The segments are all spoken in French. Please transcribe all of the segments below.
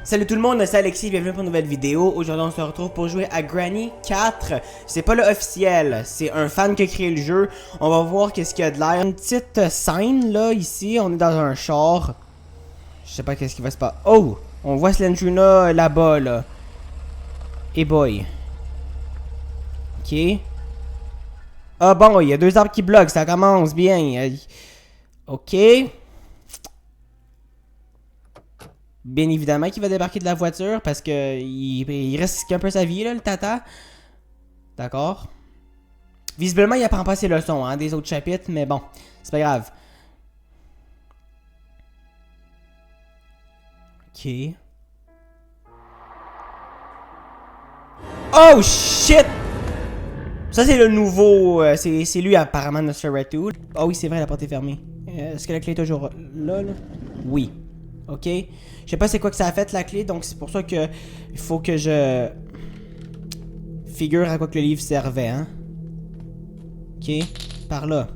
Salut tout le monde, c'est Alexis, bienvenue pour une nouvelle vidéo. Aujourd'hui on se retrouve pour jouer à Granny 4. C'est pas le officiel, c'est un fan qui a créé le jeu. On va voir qu'est-ce qu'il y a de l'air. Une petite scène là, ici, on est dans un char. Je sais pas qu'est-ce qui va se passer. Oh! On voit Slendruna là-bas là. Et boy. Ok. Ah bon, il y a deux arbres qui bloquent, ça commence bien. Ok. Bien évidemment qu'il va débarquer de la voiture parce que il risque un peu sa vie là, le tata. D'accord. Visiblement il apprend pas ses leçons hein, des autres chapitres, mais bon, c'est pas grave. Ok. Oh shit! Ça c'est le nouveau, c'est lui apparemment Nosferatu. Oh oui c'est vrai, la porte est fermée. Est-ce que la clé est toujours là? Oui. Ok. Je sais pas c'est quoi que ça a fait la clé, donc c'est pour ça que il faut que je figure à quoi que le livre servait, hein. Ok. Par là.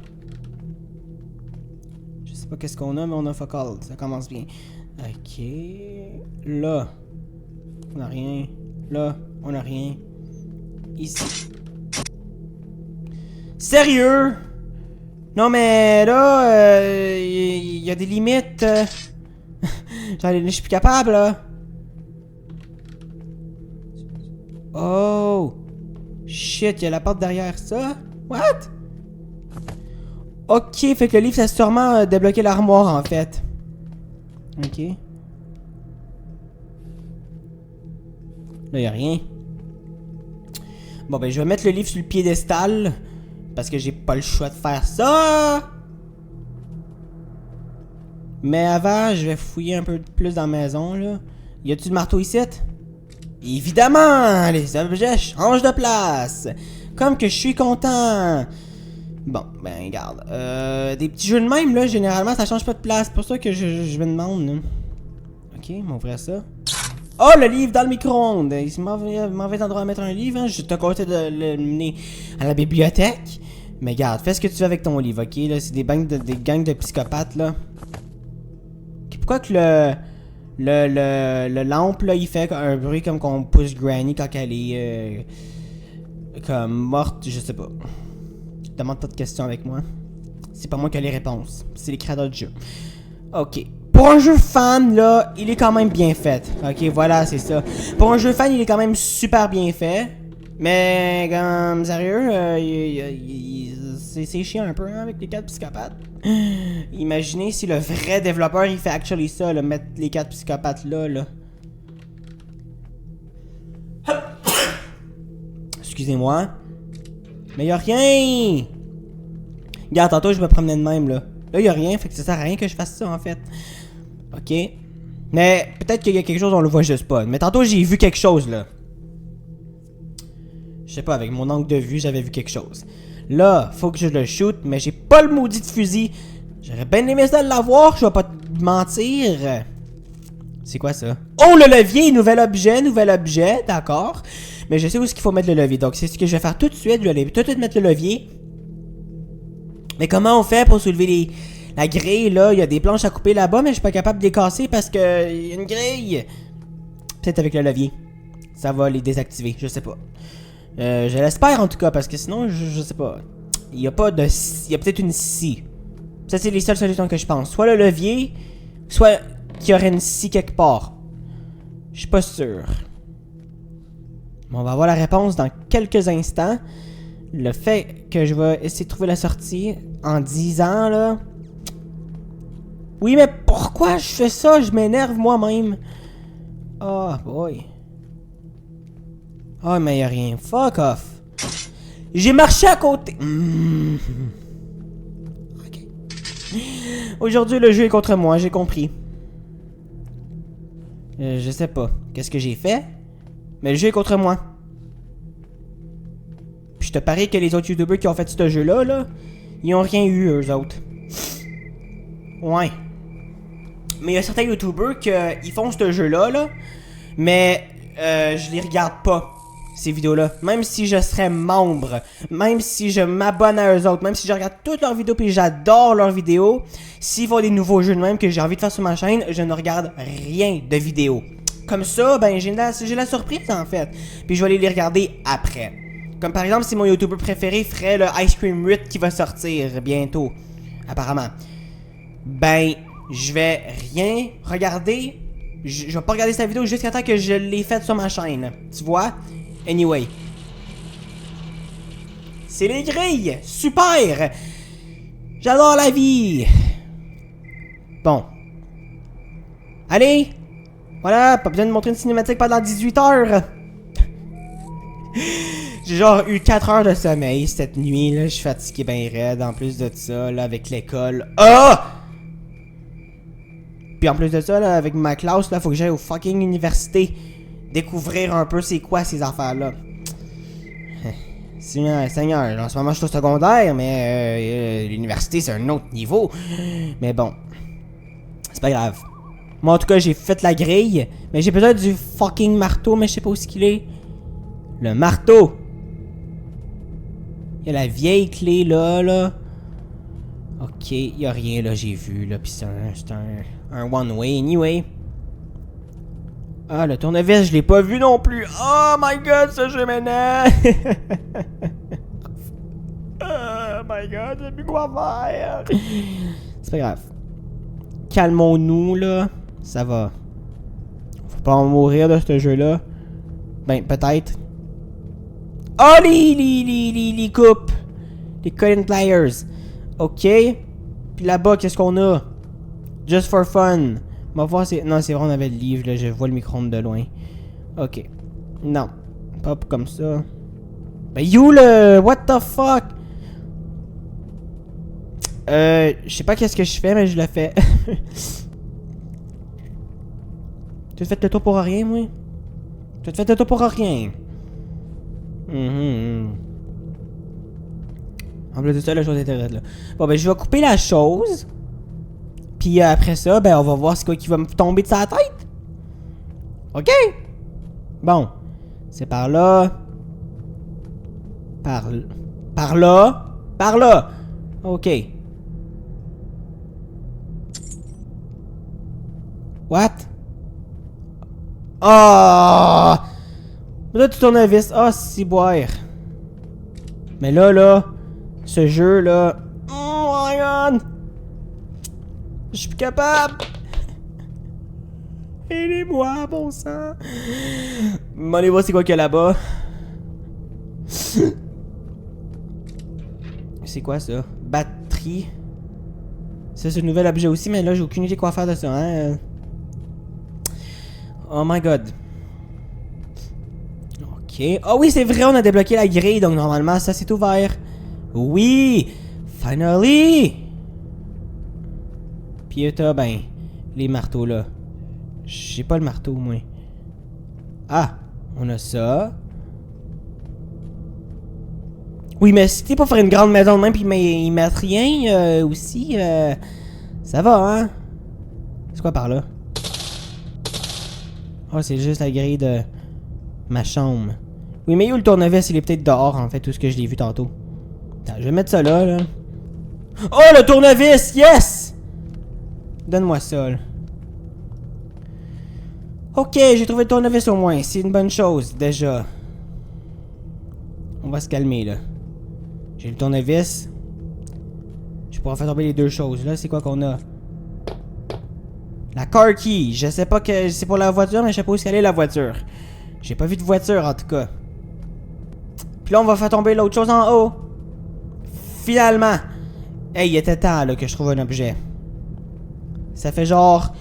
Je sais pas qu'est-ce qu'on a, mais on a fuck all. Ça commence bien. Ok. Là. On a rien. Là. On a rien. Ici. Sérieux? Non mais là, y a des limites. Je suis plus capable là. Oh. Shit, il y a la porte derrière ça. What? Ok, fait que le livre ça a sûrement débloqué l'armoire en fait. Ok. Là, y a rien. Bon ben je vais mettre le livre sur le piédestal. Parce que j'ai pas le choix de faire ça. Mais avant, je vais fouiller un peu plus dans la maison, là. Y a-tu le marteau ici? Évidemment! Les objets changent de place! Comme que je suis content! Bon, ben, regarde. Des petits jeux de même, là, généralement, ça change pas de place. C'est pour ça que je me demande, là. Ok, on va ouvrir ça. Oh, le livre dans le micro-ondes! C'est mauvais endroit à mettre un livre, hein. Je te conseille de le mener à la bibliothèque. Mais regarde, fais ce que tu veux avec ton livre, ok? Là, c'est des gangs de psychopathes, là. Pourquoi que le lampe là il fait un bruit comme qu'on pousse Granny quand elle est comme morte, je sais pas. Demande pas de questions avec moi. C'est pas moi qui ai les réponses, c'est les créateurs du jeu. Ok. Pour un jeu fan là, il est quand même bien fait. Ok, voilà, c'est ça. Pour un jeu fan, il est quand même super bien fait. Mais comme sérieux, c'est chiant un peu hein, avec les 4 psychopathes. Imaginez si le vrai développeur il fait actually ça, là, mettre les 4 psychopathes là. Excusez-moi. Mais y'a rien! Regarde, tantôt je me promenais de même là. Là y'a rien, fait que ça sert à rien que je fasse ça en fait. Ok. Mais peut-être qu'il y a quelque chose, on le voit juste pas. Mais tantôt j'ai vu quelque chose là. Je sais pas, avec mon angle de vue, j'avais vu quelque chose. Là, faut que je le shoot, mais j'ai pas le maudit de fusil. J'aurais bien aimé ça de l'avoir, je vais pas te mentir. C'est quoi ça? Oh, le levier, nouvel objet, d'accord. Mais je sais où est-ce qu'il faut mettre le levier, donc c'est ce que je vais faire tout de suite. Je vais aller tout de suite mettre le levier. Mais comment on fait pour soulever la grille, là? Il y a des planches à couper là-bas, mais je suis pas capable de les casser parce que il y a une grille. Peut-être avec le levier. Ça va les désactiver, je sais pas. Je l'espère en tout cas, parce que sinon, je sais pas. Il y a pas de... Il y a peut-être une scie. Ça, c'est les seules solutions que je pense. Soit le levier, soit qu'il y aurait une scie quelque part. Je suis pas sûr. Bon, on va avoir la réponse dans quelques instants. Le fait que je vais essayer de trouver la sortie en 10 ans, là... Oui, mais pourquoi je fais ça? Je m'énerve moi-même. Oh, boy. Oh, mais y'a rien. Fuck off. J'ai marché à côté. Ok. Aujourd'hui, le jeu est contre moi, j'ai compris. Je sais pas. Qu'est-ce que j'ai fait? Mais le jeu est contre moi. Puis je te parie que les autres youtubeurs qui ont fait ce jeu-là, là, ils ont rien eu, eux autres. Ouais. Mais il y a certains youtubeurs qui font ce jeu-là, là, mais je les regarde pas. Ces vidéos-là, même si je serais membre, même si je m'abonne à eux autres, même si je regarde toutes leurs vidéos puis j'adore leurs vidéos, s'ils font des nouveaux jeux de même que j'ai envie de faire sur ma chaîne, je ne regarde rien de vidéos. Comme ça, ben j'ai la surprise en fait. Puis je vais aller les regarder après. Comme par exemple, si mon YouTuber préféré ferait le Ice Cream 8 qui va sortir bientôt, apparemment. Ben, je vais rien regarder. Je vais pas regarder sa vidéo jusqu'à temps que je l'ai faite sur ma chaîne. Tu vois? Anyway. C'est les grilles! Super! J'adore la vie! Bon. Allez! Voilà, pas besoin de montrer une cinématique pendant 18 heures! J'ai genre eu 4 heures de sommeil cette nuit, là. Je suis fatigué ben raide, en plus de ça, là, avec l'école. Ah! Puis en plus de ça, là, avec ma classe, là, faut que j'aille au fucking université découvrir un peu c'est quoi ces affaires-là. Seigneur, en ce moment je suis au secondaire, mais l'université c'est un autre niveau. Mais bon, c'est pas grave. Moi en tout cas j'ai fait la grille, mais j'ai besoin du fucking marteau, mais je sais pas où est-ce qu'il est. Le marteau. Il y a la vieille clé là. Ok, il y a rien là, j'ai vu là, pis c'est un one way anyway. Ah, le tournevis, je l'ai pas vu non plus. Oh my god, ce jeu maintenant. Oh my god, j'ai plus quoi faire. C'est pas grave. Calmons-nous, là. Ça va. Faut pas en mourir de ce jeu-là. Ben, peut-être. Oh, les coupes. Les cutting pliers. Ok. Puis là-bas, qu'est-ce qu'on a? Just for fun. On va voir si... Non, c'est vrai, on avait le livre, là. Je vois le micro-ondes de loin. Ok. Non. Pas comme ça. Ben, you, le... What the fuck? Je sais pas qu'est-ce que je fais, mais je le fais. Tu te fais le tour pour rien, moi? Tu te fais le tour pour rien. En plus de ça, la chose était raide, là. Bon, ben, je vais couper la chose. Puis après ça, ben, on va voir ce qui va me tomber de sa tête. OK? Bon. C'est par là. Par là. Par là. OK. What? Oh! Là, tu tournes un vis. Ah, si boire. Mais là, ce jeu-là. Oh my god! Je suis plus capable! Aidez-moi, bon sang! Bon, allez voir c'est quoi qu'il y a là-bas. C'est quoi ça? Batterie. Ça, c'est un nouvel objet aussi, mais là, j'ai aucune idée quoi faire de ça, hein? Oh my god. Ok. Oh oui, c'est vrai, on a débloqué la grille, donc normalement, ça c'est ouvert. Oui! Finally! Puis t'as, ben, les marteaux là. J'ai pas le marteau, moi. Ah! On a ça. Oui, mais si t'es pas faire une grande maison de même, pis ils mettent rien aussi, ça va, hein? C'est quoi par là? Oh, c'est juste la grille de ma chambre. Oui, mais où le tournevis, il est peut-être dehors, en fait, tout ce que je l'ai vu tantôt. Attends, je vais mettre ça là. Oh, le tournevis! Yes! Donne-moi ça, là. Ok, j'ai trouvé le tournevis au moins. C'est une bonne chose, déjà. On va se calmer, là. J'ai le tournevis. Je pourrais faire tomber les deux choses, là. C'est quoi qu'on a? La car key. Je sais pas que c'est pour la voiture, mais je sais pas où est-ce qu'elle est, la voiture. J'ai pas vu de voiture, en tout cas. Puis là, on va faire tomber l'autre chose en haut. Finalement. Hey, il était temps, là, que je trouve un objet. Ça fait genre...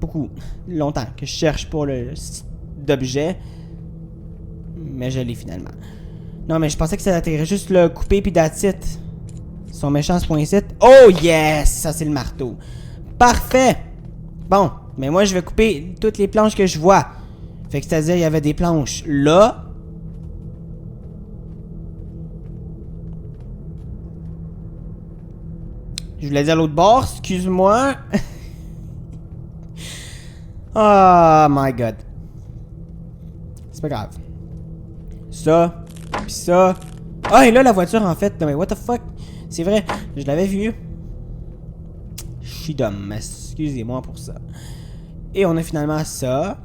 beaucoup longtemps que je cherche pour le d'objet. Mais je l'ai finalement. Non, mais je pensais que ça atterrait juste le couper puis that's it. Son méchant ce point-ci. Oh yes! Ça c'est le marteau. Parfait! Bon, mais moi je vais couper toutes les planches que je vois. Fait que c'est-à-dire il y avait des planches là. Je voulais dire l'autre bord, excuse-moi. Oh my god. C'est pas grave. Ça, pis ça. Ah, et là la voiture en fait. Non mais what the fuck. C'est vrai, je l'avais vu. Shit. suis dumb. Excusez-moi pour ça. Et on a finalement ça.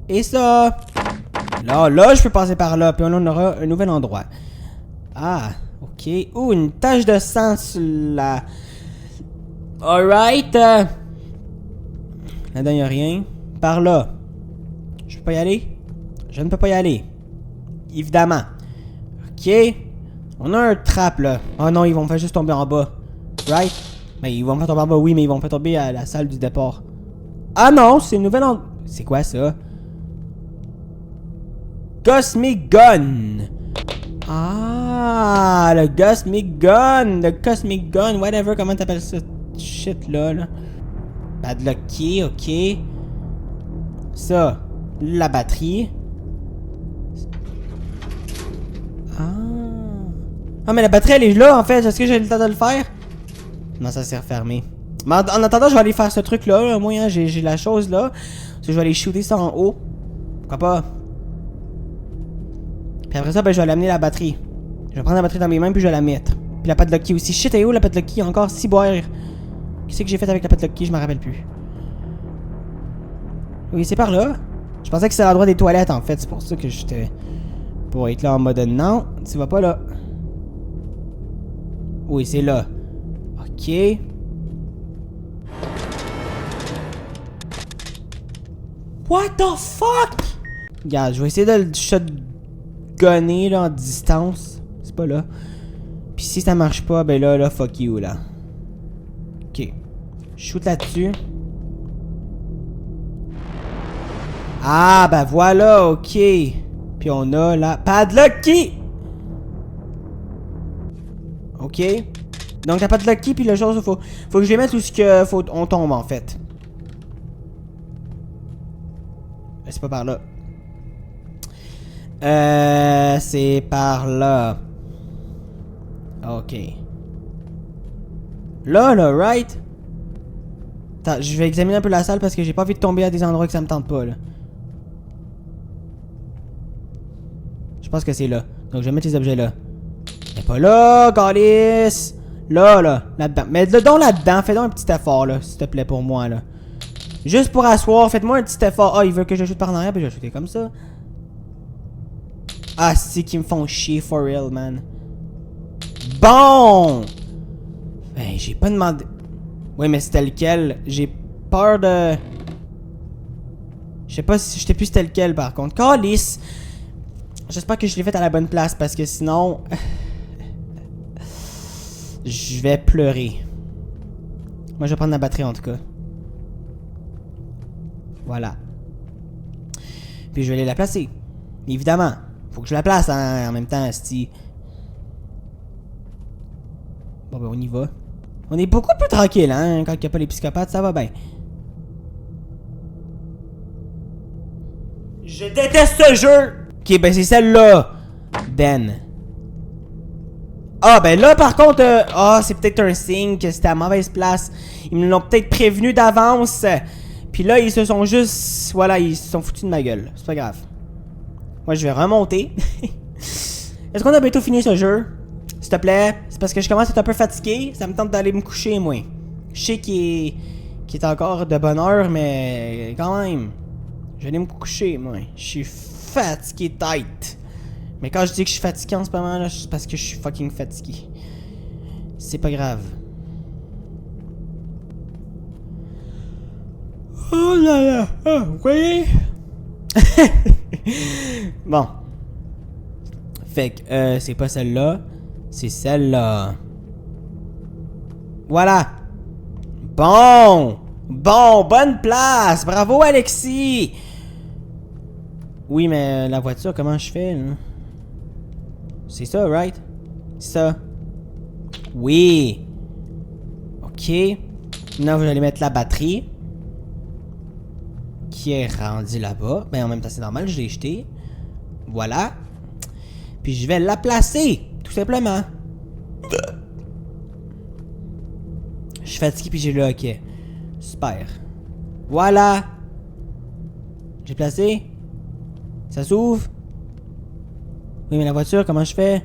Et ça. Là, je peux passer par là. Puis on aura un nouvel endroit. Ah, ok. Ouh, une tache de sang sur la... Alright. Là-dedans, il n'y a rien. Par là. Je peux pas y aller? Je ne peux pas y aller. Évidemment. Ok. On a un trap, là. Oh non, ils vont me faire juste tomber en bas. Right? Ben, ils vont me faire tomber en bas, oui, mais ils vont me faire tomber à la salle du départ. Ah non, c'est une nouvelle endroit. C'est quoi, ça? Cosmic Gun. Ah, le Cosmic Gun. Le Cosmic Gun, whatever, comment t'appelles ça? Shit, là. Padlocké, ok. Ça, la batterie. Ah, mais la batterie, elle est là, en fait. Est-ce que j'ai le temps de le faire? Non, ça s'est refermé. Mais en attendant, je vais aller faire ce truc-là. Là. Moi, hein, j'ai la chose, là. Je vais aller shooter ça en haut. Pourquoi pas? Puis après ça, ben, je vais l'amener la batterie. Je vais prendre la batterie dans mes mains, puis je vais la mettre. Puis la padlocké aussi. Shit, elle est où, la padlocké? Encore 6 boires. Qu'est-ce que j'ai fait avec la padlocké? Je me rappelle plus. Oui, c'est par là. Je pensais que c'était à l'endroit des toilettes, en fait. C'est pour ça que j'étais... Pour être là en mode non, tu vas pas là. Oui, c'est là. Ok. What the fuck? Regarde, je vais essayer de le shotgunner là en distance. C'est pas là. Puis si ça marche pas, ben là, fuck you là. Ok. Shoot là-dessus. Ah, ben voilà, ok. Puis on a la padlocké. Ok. Donc la padlocké, puis la chose, faut que je les mette où ce que on tombe en fait. C'est pas par là. C'est par là. Ok. Là, right? Attends, je vais examiner un peu la salle parce que j'ai pas envie de tomber à des endroits que ça me tente pas, là. Je pense que c'est là. Donc je vais mettre les objets là. Mais pas là, Calice! Là-dedans. Mais donc là-dedans, fais donc un petit effort, là, s'il te plaît, pour moi, là. Juste pour asseoir, faites-moi un petit effort. Ah, il veut que je shoot par en arrière, puis je vais shooter comme ça. Ah, c'est qu'ils me font chier, for real, man. Bon! Ben, j'ai pas demandé... Oui, mais c'était lequel? J'ai peur de... Je sais pas si... Je sais plus c'était lequel, par contre. Calice! J'espère que je l'ai fait à la bonne place, parce que sinon... je vais pleurer. Moi, je vais prendre la batterie, en tout cas. Voilà. Puis je vais aller la placer. Évidemment. Faut que je la place hein, en même temps, asti. Bon, ben, on y va. On est beaucoup plus tranquille, hein, quand il n'y a pas les psychopathes, ça va bien. Je déteste ce jeu! Ok, ben c'est celle-là. Ben. Ah, ben là, par contre, c'est peut-être un signe que c'était à mauvaise place. Ils me l'ont peut-être prévenu d'avance. Puis là, ils se sont juste... Voilà, ils se sont foutus de ma gueule. C'est pas grave. Moi, je vais remonter. Est-ce qu'on a bientôt fini ce jeu? S'il te plaît. C'est parce que je commence à être un peu fatigué. Ça me tente d'aller me coucher, moi. Je sais qu'il est encore de bonne heure, mais quand même. Je vais aller me coucher, moi. Je suis fatigué tête. Mais quand je dis que je suis fatigué en ce moment, là, c'est parce que je suis fucking fatigué. C'est pas grave. Oh là là! Ah, vous voyez? Bon. Fait que, c'est pas celle-là. C'est celle-là. Voilà. Bon! Bon, bonne place! Bravo, Alexis! Oui, mais la voiture, comment je fais, là? C'est ça, right? Ça. Oui. Ok. Maintenant, vous allez mettre la batterie. Qui est rendue là-bas. Ben, en même temps, c'est normal, je l'ai jeté. Voilà. Puis je vais la placer. Tout simplement. Je suis fatigué, puis j'ai le hockey. Super. Voilà. J'ai placé. Ça s'ouvre. Oui, mais la voiture, comment je fais?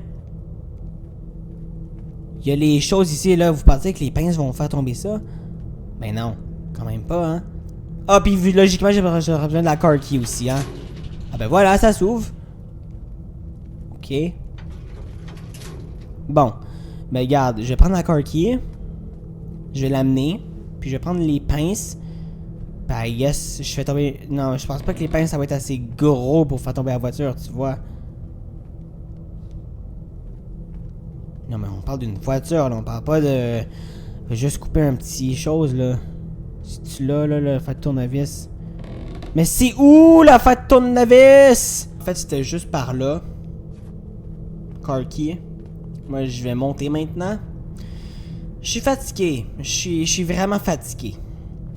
Il y a les choses ici, là. Vous pensez que les pinces vont faire tomber ça? Ben non. Quand même pas, hein. Ah, puis logiquement, j'aurais besoin de la car key aussi, hein. Ah ben voilà, ça s'ouvre. Ok. Bon. Ben regarde, je vais prendre la car key. Je vais l'amener. Puis je vais prendre les pinces. Ben yes, je fais tomber... Non, je pense pas que les pinces, ça va être assez gros pour faire tomber la voiture, tu vois. Non mais on parle d'une voiture, là. On parle pas de... Je vais juste couper un petit chose, là. C'est-tu là, le fait de tournevis? Mais c'est où, la fait de tournevis? En fait, c'était juste par là. Car key. Moi, je vais monter maintenant. Je suis fatigué. Je suis vraiment fatigué.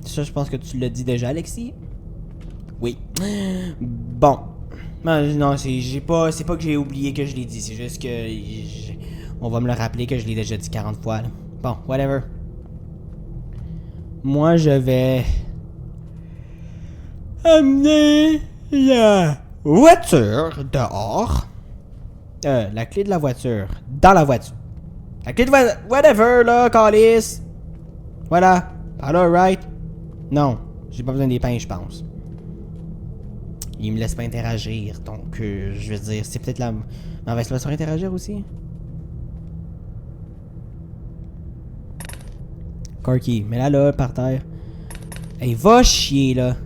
Ça, je pense que tu l'as dit déjà, Alexis. Oui. Bon. Non, c'est pas que j'ai oublié que je l'ai dit. C'est juste que... on va me le rappeler que je l'ai déjà dit 40 fois, là. Bon, whatever. Moi, je vais... amener la voiture dehors. La clé de la voiture dans la voiture. La clé de whatever, là, calice. Voilà. Par là, right? Non. J'ai pas besoin des pains, je pense. Il me laisse pas interagir. Donc, je veux dire, c'est peut-être la mauvaise façon d'interagir aussi. Corky, mets-la là, par terre. Hey, va chier, là.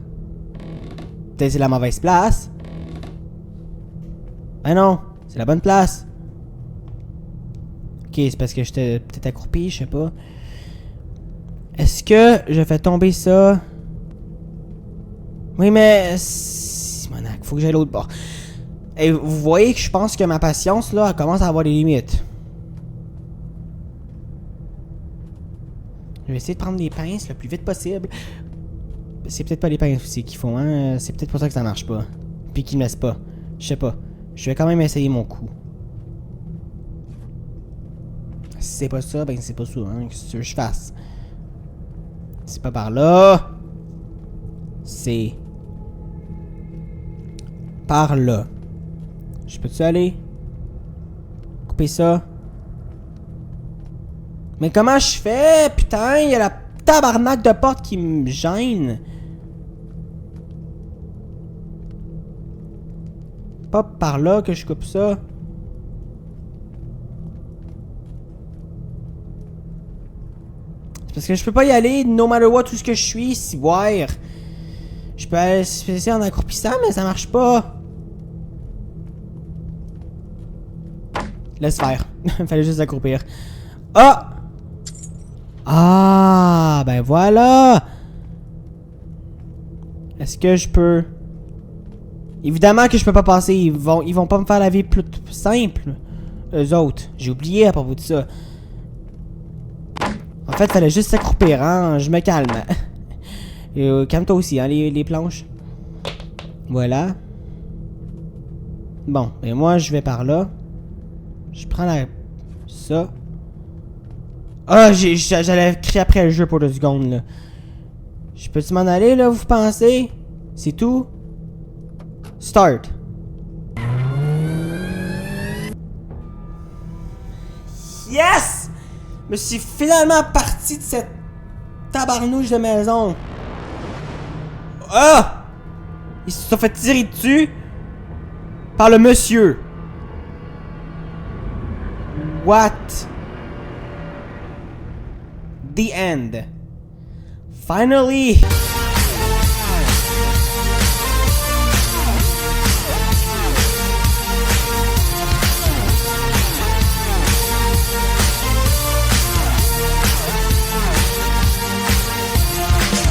Peut-être c'est la mauvaise place. Ah non, c'est la bonne place. Ok, c'est parce que j'étais peut-être accroupi, je sais pas. Est-ce que je fais tomber ça? Oui, mais... Simonac, faut que j'aille l'autre bord. Et vous voyez que je pense que ma patience, là, elle commence à avoir des limites. Je vais essayer de prendre les pinces le plus vite possible. C'est peut-être pas les pinces aussi qu'il faut, hein. C'est peut-être pour ça que ça marche pas. Puis qu'ils me laissent pas. Je sais pas. Je vais quand même essayer mon coup. Si c'est pas ça, ben c'est pas ça, hein. Qu'est-ce que tu veux que je fasse? C'est pas par là. C'est... par là. Je peux-tu aller? Couper ça? Mais comment je fais? Putain, il y a la tabarnak de porte qui me gêne. Pas par là que je coupe ça. C'est parce que je peux pas y aller no matter what tout ce que je suis, si voir. Je peux essayer en accroupissant, mais ça marche pas. Laisse faire. Fallait juste accroupir. Ah! Ah! Ben voilà! Est-ce que je peux... Évidemment que je peux pas passer. Ils vont pas me faire la vie plus simple. Eux autres. J'ai oublié à propos de ça. En fait, fallait juste s'accroupir, hein. Je me calme. Calme-toi aussi, hein, les planches. Voilà. Bon, et moi, je vais par là. Je prends ça. Ah, j'allais crier après le jeu pour 2 secondes, là. Je peux-tu m'en aller, là, vous pensez? C'est tout? Start. Yes! Je suis finalement parti de cette tabarnouche de maison. Ah! Ils se sont fait tirer dessus par le monsieur. What? The end. Finally!